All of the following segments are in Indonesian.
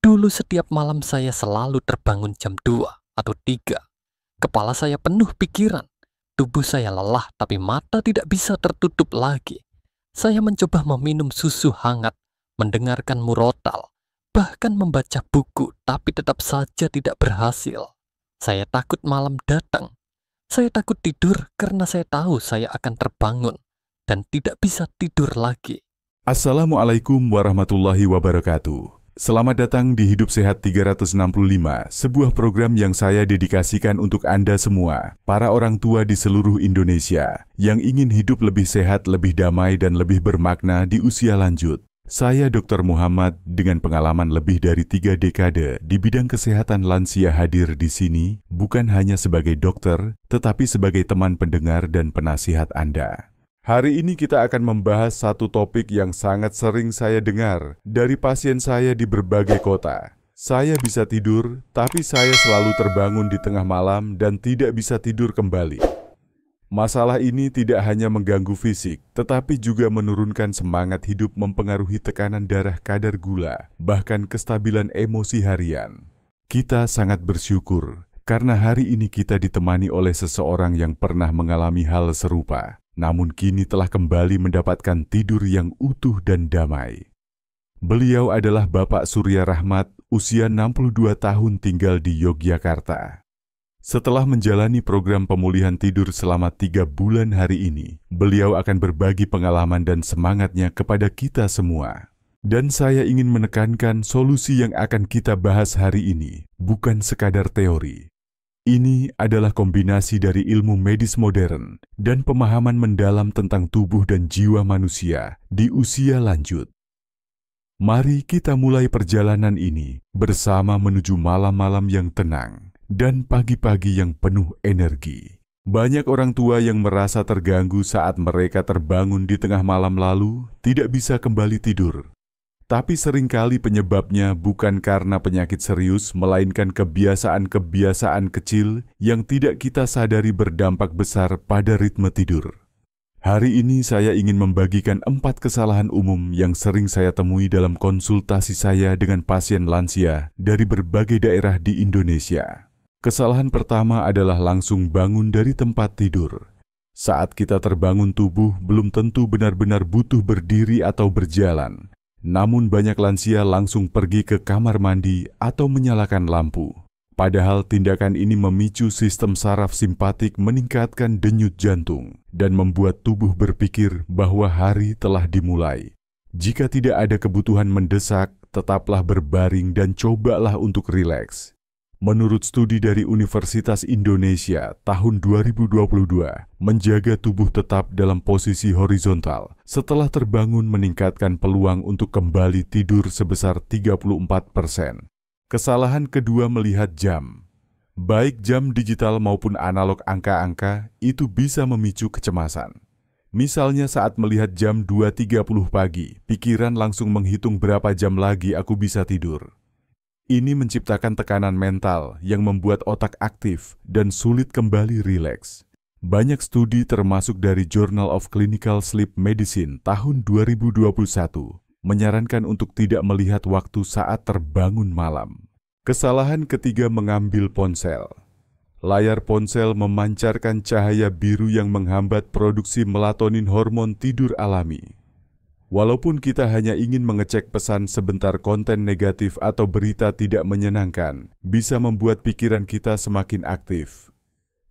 Dulu setiap malam saya selalu terbangun jam 2 atau 3. Kepala saya penuh pikiran. Tubuh saya lelah tapi mata tidak bisa tertutup lagi. Saya mencoba meminum susu hangat, mendengarkan murotal, bahkan membaca buku, tapi tetap saja tidak berhasil. Saya takut malam datang. Saya takut tidur karena saya tahu saya akan terbangun dan tidak bisa tidur lagi. Assalamualaikum warahmatullahi wabarakatuh. Selamat datang di Hidup Sehat 365, sebuah program yang saya dedikasikan untuk Anda semua, para orang tua di seluruh Indonesia, yang ingin hidup lebih sehat, lebih damai, dan lebih bermakna di usia lanjut. Saya Dr. Muhammad dengan pengalaman lebih dari 3 dekade di bidang kesehatan lansia hadir di sini, bukan hanya sebagai dokter, tetapi sebagai teman pendengar dan penasihat Anda. Hari ini kita akan membahas satu topik yang sangat sering saya dengar dari pasien saya di berbagai kota. Saya bisa tidur, tapi saya selalu terbangun di tengah malam dan tidak bisa tidur kembali. Masalah ini tidak hanya mengganggu fisik, tetapi juga menurunkan semangat hidup, mempengaruhi tekanan darah, kadar gula, bahkan kestabilan emosi harian. Kita sangat bersyukur karena hari ini kita ditemani oleh seseorang yang pernah mengalami hal serupa, namun kini telah kembali mendapatkan tidur yang utuh dan damai. Beliau adalah Bapak Surya Rahmat, usia 62 tahun, tinggal di Yogyakarta. Setelah menjalani program pemulihan tidur selama 3 bulan hari ini, beliau akan berbagi pengalaman dan semangatnya kepada kita semua. Dan saya ingin menekankan solusi yang akan kita bahas hari ini, bukan sekadar teori. Ini adalah kombinasi dari ilmu medis modern dan pemahaman mendalam tentang tubuh dan jiwa manusia di usia lanjut. Mari kita mulai perjalanan ini bersama menuju malam-malam yang tenang dan pagi-pagi yang penuh energi. Banyak orang tua yang merasa terganggu saat mereka terbangun di tengah malam lalu tidak bisa kembali tidur. Tapi seringkali penyebabnya bukan karena penyakit serius, melainkan kebiasaan-kebiasaan kecil yang tidak kita sadari berdampak besar pada ritme tidur. Hari ini saya ingin membagikan 4 kesalahan umum yang sering saya temui dalam konsultasi saya dengan pasien lansia dari berbagai daerah di Indonesia. Kesalahan pertama adalah langsung bangun dari tempat tidur. Saat kita terbangun, tubuh belum tentu benar-benar butuh berdiri atau berjalan. Namun banyak lansia langsung pergi ke kamar mandi atau menyalakan lampu. Padahal tindakan ini memicu sistem saraf simpatik, meningkatkan denyut jantung, dan membuat tubuh berpikir bahwa hari telah dimulai. Jika tidak ada kebutuhan mendesak, tetaplah berbaring dan cobalah untuk rileks. Menurut studi dari Universitas Indonesia tahun 2022, menjaga tubuh tetap dalam posisi horizontal setelah terbangun meningkatkan peluang untuk kembali tidur sebesar 34%. Kesalahan kedua, melihat jam. Baik jam digital maupun analog angka-angka itu bisa memicu kecemasan. Misalnya saat melihat jam 2.30 pagi, pikiran langsung menghitung berapa jam lagi aku bisa tidur. Ini menciptakan tekanan mental yang membuat otak aktif dan sulit kembali rileks. Banyak studi termasuk dari Journal of Clinical Sleep Medicine tahun 2021 menyarankan untuk tidak melihat waktu saat terbangun malam. Kesalahan ketiga, mengambil ponsel. Layar ponsel memancarkan cahaya biru yang menghambat produksi melatonin, hormon tidur alami. Walaupun kita hanya ingin mengecek pesan sebentar, konten negatif atau berita tidak menyenangkan bisa membuat pikiran kita semakin aktif.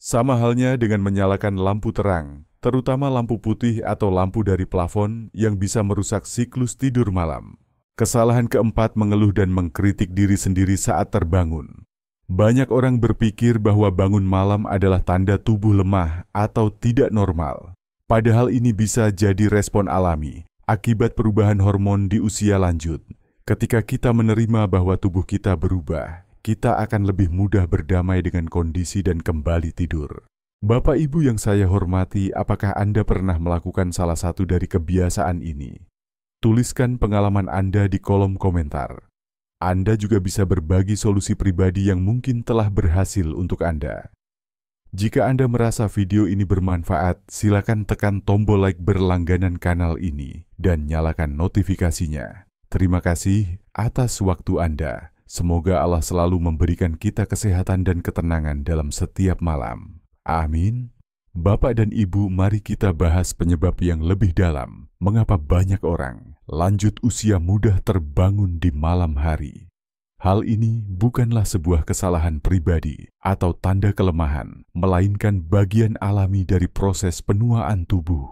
Sama halnya dengan menyalakan lampu terang, terutama lampu putih atau lampu dari plafon yang bisa merusak siklus tidur malam. Kesalahan keempat, mengeluh dan mengkritik diri sendiri saat terbangun. Banyak orang berpikir bahwa bangun malam adalah tanda tubuh lemah atau tidak normal. Padahal ini bisa jadi respon alami akibat perubahan hormon di usia lanjut. Ketika kita menerima bahwa tubuh kita berubah, kita akan lebih mudah berdamai dengan kondisi dan kembali tidur. Bapak Ibu yang saya hormati, apakah Anda pernah melakukan salah satu dari kebiasaan ini? Tuliskan pengalaman Anda di kolom komentar. Anda juga bisa berbagi solusi pribadi yang mungkin telah berhasil untuk Anda. Jika Anda merasa video ini bermanfaat, silakan tekan tombol like berlangganan kanal ini dan nyalakan notifikasinya. Terima kasih atas waktu Anda. Semoga Allah selalu memberikan kita kesehatan dan ketenangan dalam setiap malam. Amin. Bapak dan Ibu, mari kita bahas penyebab yang lebih dalam. Mengapa banyak orang lanjut usia mudah terbangun di malam hari? Hal ini bukanlah sebuah kesalahan pribadi atau tanda kelemahan, melainkan bagian alami dari proses penuaan tubuh.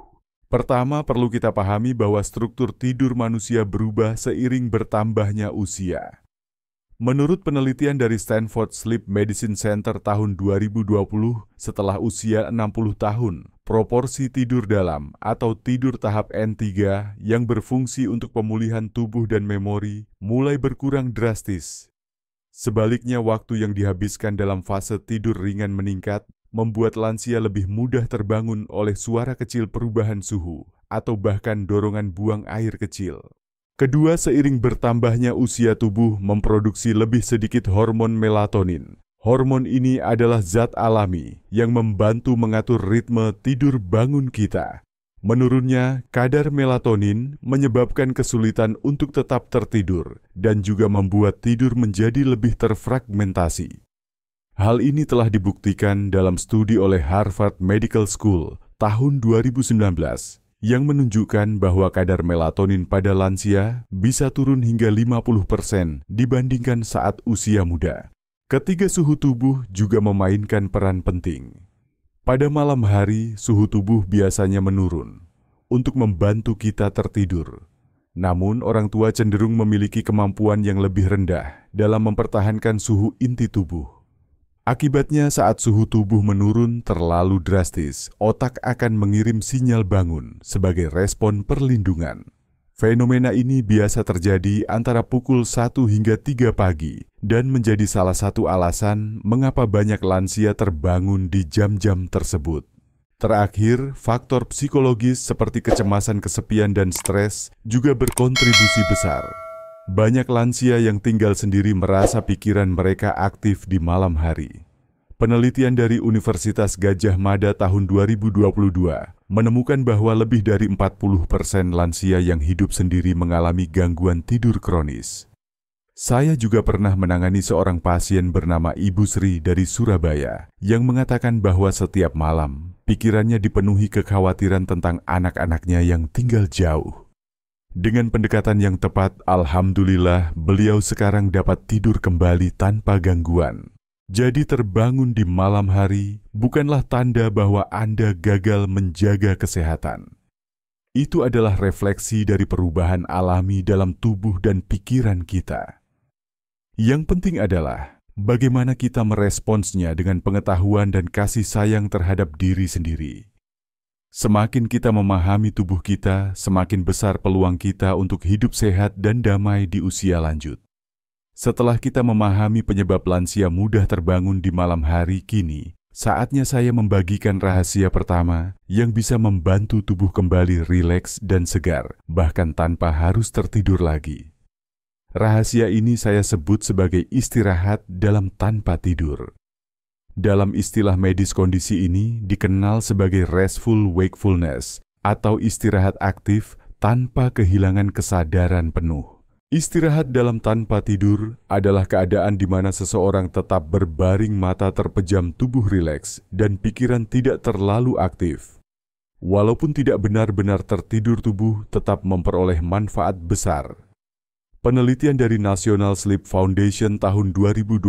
Pertama, perlu kita pahami bahwa struktur tidur manusia berubah seiring bertambahnya usia. Menurut penelitian dari Stanford Sleep Medicine Center tahun 2020, setelah usia 60 tahun, proporsi tidur dalam atau tidur tahap N3 yang berfungsi untuk pemulihan tubuh dan memori mulai berkurang drastis. Sebaliknya, waktu yang dihabiskan dalam fase tidur ringan meningkat, membuat lansia lebih mudah terbangun oleh suara kecil perubahan suhu atau bahkan dorongan buang air kecil. Kedua, seiring bertambahnya usia tubuh memproduksi lebih sedikit hormon melatonin. Hormon ini adalah zat alami yang membantu mengatur ritme tidur bangun kita. Menurunnya, kadar melatonin menyebabkan kesulitan untuk tetap tertidur dan juga membuat tidur menjadi lebih terfragmentasi. Hal ini telah dibuktikan dalam studi oleh Harvard Medical School tahun 2019 yang menunjukkan bahwa kadar melatonin pada lansia bisa turun hingga 50% dibandingkan saat usia muda. Ketiga, suhu tubuh juga memainkan peran penting. Pada malam hari, suhu tubuh biasanya menurun untuk membantu kita tertidur. Namun, orang tua cenderung memiliki kemampuan yang lebih rendah dalam mempertahankan suhu inti tubuh. Akibatnya, saat suhu tubuh menurun terlalu drastis, otak akan mengirim sinyal bangun sebagai respon perlindungan. Fenomena ini biasa terjadi antara pukul 1 hingga 3 pagi dan menjadi salah satu alasan mengapa banyak lansia terbangun di jam-jam tersebut. Terakhir, faktor psikologis seperti kecemasan, kesepian, dan stres juga berkontribusi besar. Banyak lansia yang tinggal sendiri merasa pikiran mereka aktif di malam hari. Penelitian dari Universitas Gadjah Mada tahun 2022 menemukan bahwa lebih dari 40% lansia yang hidup sendiri mengalami gangguan tidur kronis. Saya juga pernah menangani seorang pasien bernama Ibu Sri dari Surabaya yang mengatakan bahwa setiap malam pikirannya dipenuhi kekhawatiran tentang anak-anaknya yang tinggal jauh. Dengan pendekatan yang tepat, alhamdulillah beliau sekarang dapat tidur kembali tanpa gangguan. Jadi terbangun di malam hari bukanlah tanda bahwa Anda gagal menjaga kesehatan. Itu adalah refleksi dari perubahan alami dalam tubuh dan pikiran kita. Yang penting adalah bagaimana kita meresponsnya dengan pengetahuan dan kasih sayang terhadap diri sendiri. Semakin kita memahami tubuh kita, semakin besar peluang kita untuk hidup sehat dan damai di usia lanjut. Setelah kita memahami penyebab lansia mudah terbangun di malam hari, kini saatnya saya membagikan rahasia pertama yang bisa membantu tubuh kembali rileks dan segar, bahkan tanpa harus tertidur lagi. Rahasia ini saya sebut sebagai istirahat dalam tanpa tidur. Dalam istilah medis, kondisi ini dikenal sebagai restful wakefulness atau istirahat aktif tanpa kehilangan kesadaran penuh. Istirahat dalam tanpa tidur adalah keadaan di mana seseorang tetap berbaring, mata terpejam, tubuh rileks, dan pikiran tidak terlalu aktif. Walaupun tidak benar-benar tertidur, tubuh tetap memperoleh manfaat besar. Penelitian dari National Sleep Foundation tahun 2020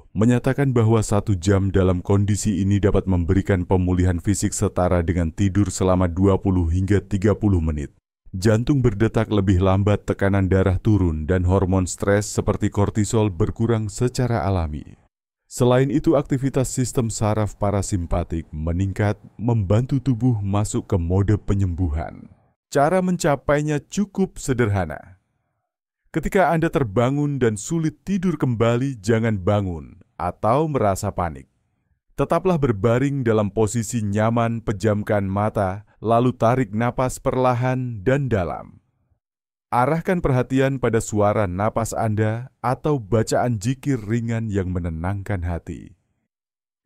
menyatakan bahwa 1 jam dalam kondisi ini dapat memberikan pemulihan fisik setara dengan tidur selama 20 hingga 30 menit. Jantung berdetak lebih lambat, tekanan darah turun, dan hormon stres seperti kortisol berkurang secara alami. Selain itu, aktivitas sistem saraf parasimpatik meningkat, membantu tubuh masuk ke mode penyembuhan. Cara mencapainya cukup sederhana. Ketika Anda terbangun dan sulit tidur kembali, jangan bangun atau merasa panik. Tetaplah berbaring dalam posisi nyaman, pejamkan mata, lalu tarik napas perlahan dan dalam. Arahkan perhatian pada suara napas Anda atau bacaan zikir ringan yang menenangkan hati.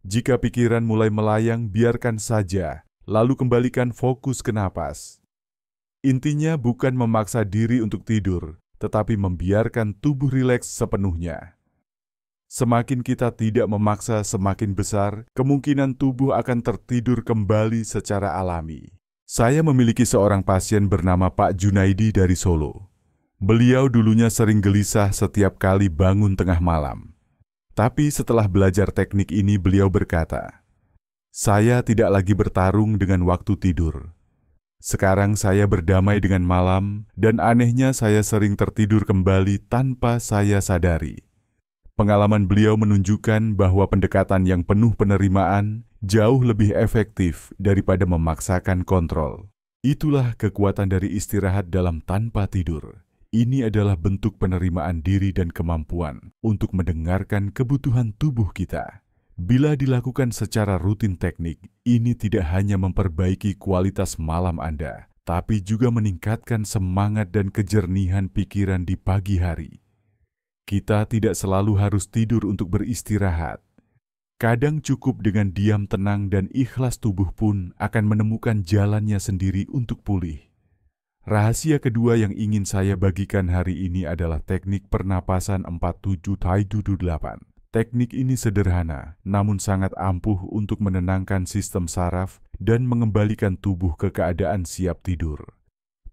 Jika pikiran mulai melayang, biarkan saja, lalu kembalikan fokus ke napas. Intinya bukan memaksa diri untuk tidur, tetapi membiarkan tubuh rileks sepenuhnya. Semakin kita tidak memaksa semakin besar, kemungkinan tubuh akan tertidur kembali secara alami. Saya memiliki seorang pasien bernama Pak Junaidi dari Solo. Beliau dulunya sering gelisah setiap kali bangun tengah malam. Tapi setelah belajar teknik ini beliau berkata, "Saya tidak lagi bertarung dengan waktu tidur. Sekarang saya berdamai dengan malam dan anehnya saya sering tertidur kembali tanpa saya sadari." Pengalaman beliau menunjukkan bahwa pendekatan yang penuh penerimaan jauh lebih efektif daripada memaksakan kontrol. Itulah kekuatan dari istirahat dalam tanpa tidur. Ini adalah bentuk penerimaan diri dan kemampuan untuk mendengarkan kebutuhan tubuh kita. Bila dilakukan secara rutin teknik, ini tidak hanya memperbaiki kualitas malam Anda, tapi juga meningkatkan semangat dan kejernihan pikiran di pagi hari. Kita tidak selalu harus tidur untuk beristirahat. Kadang cukup dengan diam tenang dan ikhlas tubuh pun akan menemukan jalannya sendiri untuk pulih. Rahasia kedua yang ingin saya bagikan hari ini adalah teknik pernapasan 47 Taidudu 8. Teknik ini sederhana, namun sangat ampuh untuk menenangkan sistem saraf dan mengembalikan tubuh ke keadaan siap tidur.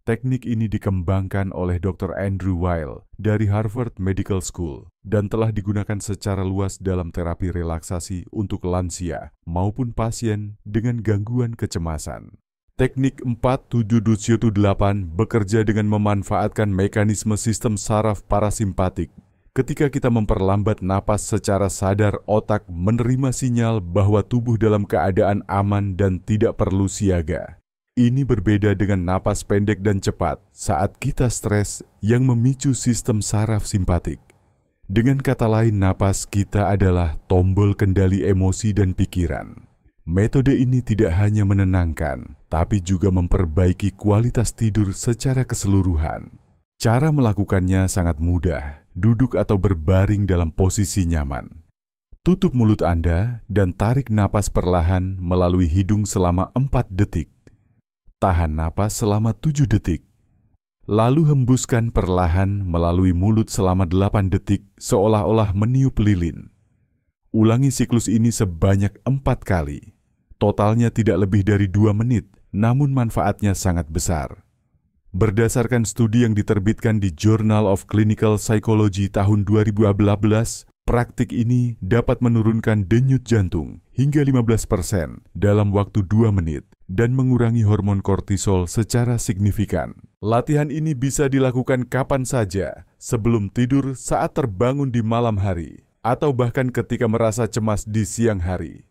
Teknik ini dikembangkan oleh Dr. Andrew Weil dari Harvard Medical School dan telah digunakan secara luas dalam terapi relaksasi untuk lansia maupun pasien dengan gangguan kecemasan. Teknik 47-8 bekerja dengan memanfaatkan mekanisme sistem saraf parasimpatik. Ketika kita memperlambat napas secara sadar, otak menerima sinyal bahwa tubuh dalam keadaan aman dan tidak perlu siaga. Ini berbeda dengan napas pendek dan cepat saat kita stres yang memicu sistem saraf simpatik. Dengan kata lain, napas kita adalah tombol kendali emosi dan pikiran. Metode ini tidak hanya menenangkan, tapi juga memperbaiki kualitas tidur secara keseluruhan. Cara melakukannya sangat mudah, duduk atau berbaring dalam posisi nyaman. Tutup mulut Anda dan tarik napas perlahan melalui hidung selama 4 detik. Tahan napas selama 7 detik. Lalu hembuskan perlahan melalui mulut selama 8 detik seolah-olah meniup lilin. Ulangi siklus ini sebanyak 4 kali. Totalnya tidak lebih dari 2 menit, namun manfaatnya sangat besar. Berdasarkan studi yang diterbitkan di Journal of Clinical Psychology tahun 2012, praktik ini dapat menurunkan denyut jantung hingga 15% dalam waktu 2 menit dan mengurangi hormon kortisol secara signifikan. Latihan ini bisa dilakukan kapan saja, sebelum tidur, saat terbangun di malam hari, atau bahkan ketika merasa cemas di siang hari.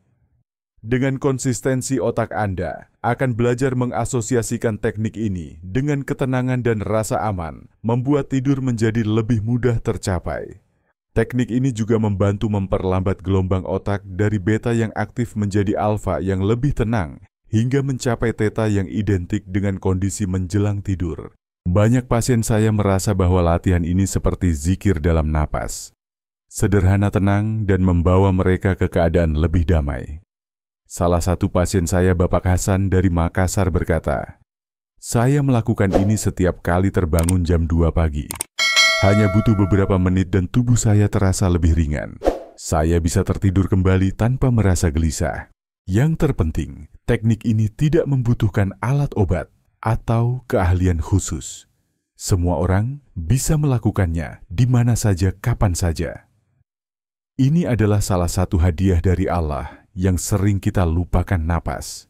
Dengan konsistensi, otak Anda akan belajar mengasosiasikan teknik ini dengan ketenangan dan rasa aman, membuat tidur menjadi lebih mudah tercapai. Teknik ini juga membantu memperlambat gelombang otak dari beta yang aktif menjadi alfa yang lebih tenang, hingga mencapai theta yang identik dengan kondisi menjelang tidur. Banyak pasien saya merasa bahwa latihan ini seperti zikir dalam napas. Sederhana, tenang, dan membawa mereka ke keadaan lebih damai. Salah satu pasien saya, Bapak Hasan dari Makassar, berkata, "Saya melakukan ini setiap kali terbangun jam 2 pagi. Hanya butuh beberapa menit dan tubuh saya terasa lebih ringan. Saya bisa tertidur kembali tanpa merasa gelisah. Yang terpenting, teknik ini tidak membutuhkan alat obat atau keahlian khusus. Semua orang bisa melakukannya di mana saja, kapan saja." Ini adalah salah satu hadiah dari Allah yang sering kita lupakan: napas.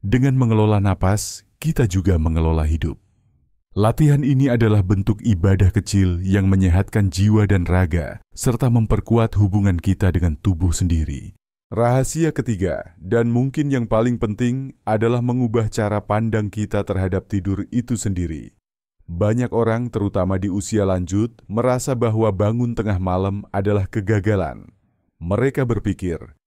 Dengan mengelola napas, kita juga mengelola hidup. Latihan ini adalah bentuk ibadah kecil yang menyehatkan jiwa dan raga, serta memperkuat hubungan kita dengan tubuh sendiri. Rahasia ketiga, dan mungkin yang paling penting, adalah mengubah cara pandang kita terhadap tidur itu sendiri. Banyak orang, terutama di usia lanjut, merasa bahwa bangun tengah malam adalah kegagalan. Mereka berpikir,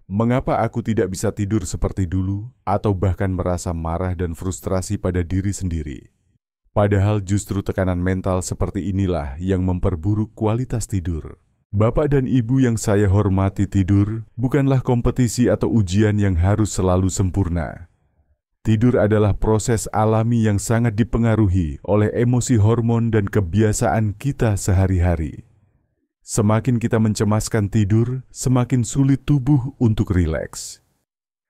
"Mengapa aku tidak bisa tidur seperti dulu?" atau bahkan merasa marah dan frustrasi pada diri sendiri. Padahal justru tekanan mental seperti inilah yang memperburuk kualitas tidur. Bapak dan Ibu yang saya hormati, tidur bukanlah kompetisi atau ujian yang harus selalu sempurna. Tidur adalah proses alami yang sangat dipengaruhi oleh emosi, hormon, dan kebiasaan kita sehari-hari. Semakin kita mencemaskan tidur, semakin sulit tubuh untuk rileks.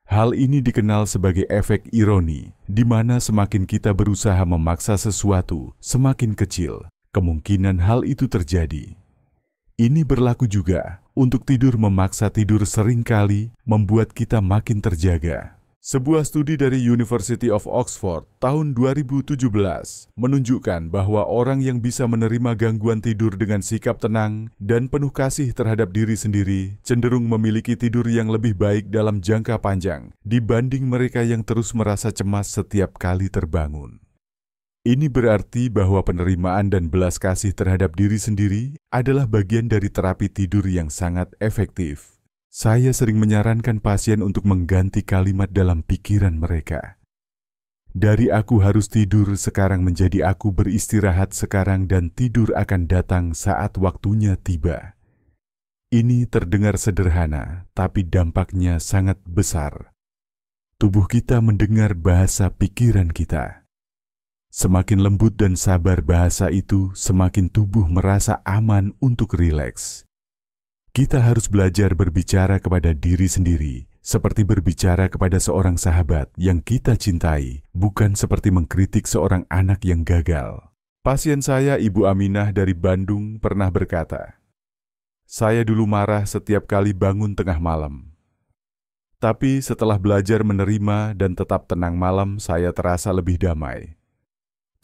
Hal ini dikenal sebagai efek ironi, di mana semakin kita berusaha memaksa sesuatu, semakin kecil kemungkinan hal itu terjadi. Ini berlaku juga untuk tidur. Memaksa tidur seringkali membuat kita makin terjaga. Sebuah studi dari University of Oxford tahun 2017 menunjukkan bahwa orang yang bisa menerima gangguan tidur dengan sikap tenang dan penuh kasih terhadap diri sendiri cenderung memiliki tidur yang lebih baik dalam jangka panjang dibanding mereka yang terus merasa cemas setiap kali terbangun. Ini berarti bahwa penerimaan dan belas kasih terhadap diri sendiri adalah bagian dari terapi tidur yang sangat efektif. Saya sering menyarankan pasien untuk mengganti kalimat dalam pikiran mereka. Dari aku harus tidur sekarang menjadi aku beristirahat sekarang dan tidur akan datang saat waktunya tiba. Ini terdengar sederhana, tapi dampaknya sangat besar. Tubuh kita mendengar bahasa pikiran kita. Semakin lembut dan sabar bahasa itu, semakin tubuh merasa aman untuk rileks. Kita harus belajar berbicara kepada diri sendiri, seperti berbicara kepada seorang sahabat yang kita cintai, bukan seperti mengkritik seorang anak yang gagal. Pasien saya, Ibu Aminah dari Bandung, pernah berkata, "Saya dulu marah setiap kali bangun tengah malam. Tapi setelah belajar menerima dan tetap tenang malam, saya terasa lebih damai.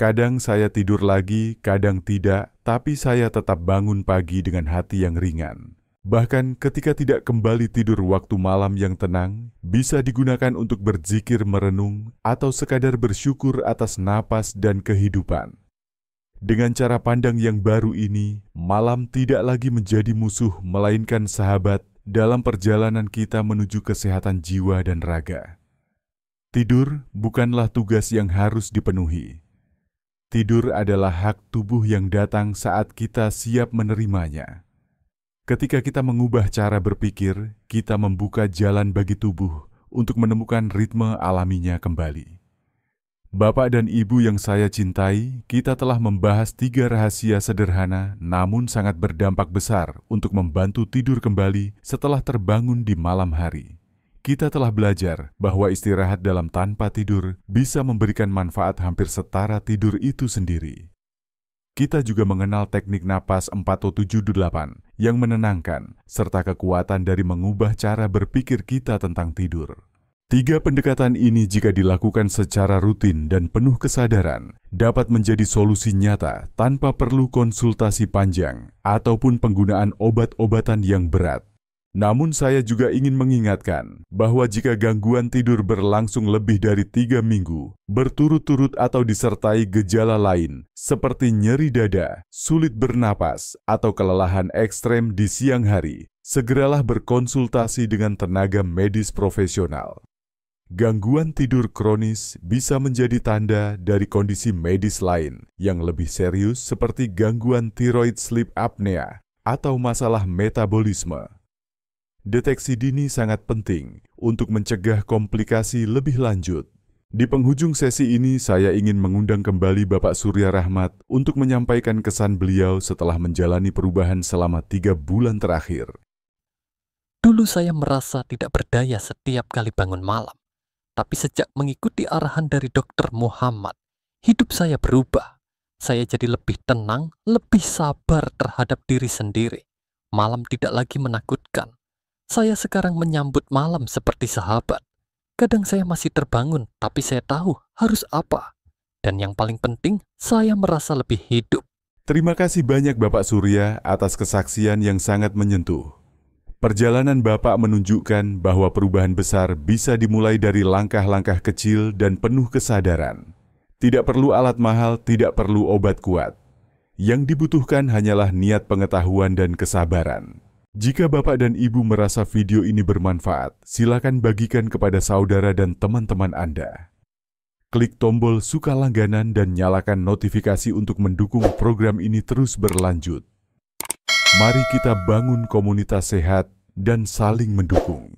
Kadang saya tidur lagi, kadang tidak, tapi saya tetap bangun pagi dengan hati yang ringan. Bahkan ketika tidak kembali tidur, waktu malam yang tenang bisa digunakan untuk berzikir, merenung, atau sekadar bersyukur atas napas dan kehidupan. Dengan cara pandang yang baru ini, malam tidak lagi menjadi musuh, melainkan sahabat dalam perjalanan kita menuju kesehatan jiwa dan raga. Tidur bukanlah tugas yang harus dipenuhi. Tidur adalah hak tubuh yang datang saat kita siap menerimanya. Ketika kita mengubah cara berpikir, kita membuka jalan bagi tubuh untuk menemukan ritme alaminya kembali. Bapak dan Ibu yang saya cintai, kita telah membahas 3 rahasia sederhana namun sangat berdampak besar untuk membantu tidur kembali setelah terbangun di malam hari. Kita telah belajar bahwa istirahat dalam tanpa tidur bisa memberikan manfaat hampir setara tidur itu sendiri. Kita juga mengenal teknik napas 4-7-8 yang menenangkan, serta kekuatan dari mengubah cara berpikir kita tentang tidur. 3 pendekatan ini jika dilakukan secara rutin dan penuh kesadaran, dapat menjadi solusi nyata tanpa perlu konsultasi panjang ataupun penggunaan obat-obatan yang berat. Namun saya juga ingin mengingatkan bahwa jika gangguan tidur berlangsung lebih dari 3 minggu, berturut-turut atau disertai gejala lain seperti nyeri dada, sulit bernapas, atau kelelahan ekstrem di siang hari, segeralah berkonsultasi dengan tenaga medis profesional. Gangguan tidur kronis bisa menjadi tanda dari kondisi medis lain yang lebih serius seperti gangguan tiroid sleep apnea atau masalah metabolisme. Deteksi dini sangat penting untuk mencegah komplikasi lebih lanjut. Di penghujung sesi ini, saya ingin mengundang kembali Bapak Surya Rahmat untuk menyampaikan kesan beliau setelah menjalani perubahan selama 3 bulan terakhir. Dulu saya merasa tidak berdaya setiap kali bangun malam. Tapi sejak mengikuti arahan dari Dr. Muhammad, hidup saya berubah. Saya jadi lebih tenang, lebih sabar terhadap diri sendiri. Malam tidak lagi menakutkan. Saya sekarang menyambut malam seperti sahabat. Kadang saya masih terbangun, tapi saya tahu harus apa. Dan yang paling penting, saya merasa lebih hidup. Terima kasih banyak Bapak Surya atas kesaksian yang sangat menyentuh. Perjalanan Bapak menunjukkan bahwa perubahan besar bisa dimulai dari langkah-langkah kecil dan penuh kesadaran. Tidak perlu alat mahal, tidak perlu obat kuat. Yang dibutuhkan hanyalah niat pengetahuan dan kesabaran. Jika Bapak dan Ibu merasa video ini bermanfaat, silakan bagikan kepada saudara dan teman-teman Anda. Klik tombol suka langganan dan nyalakan notifikasi untuk mendukung program ini terus berlanjut. Mari kita bangun komunitas sehat dan saling mendukung.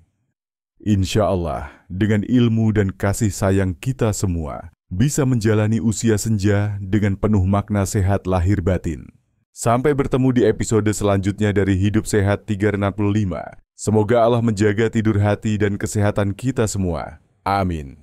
Insya Allah, dengan ilmu dan kasih sayang kita semua, bisa menjalani usia senja dengan penuh makna sehat lahir batin. Sampai bertemu di episode selanjutnya dari Hidup Sehat 365. Semoga Allah menjaga tidur hati dan kesehatan kita semua. Amin.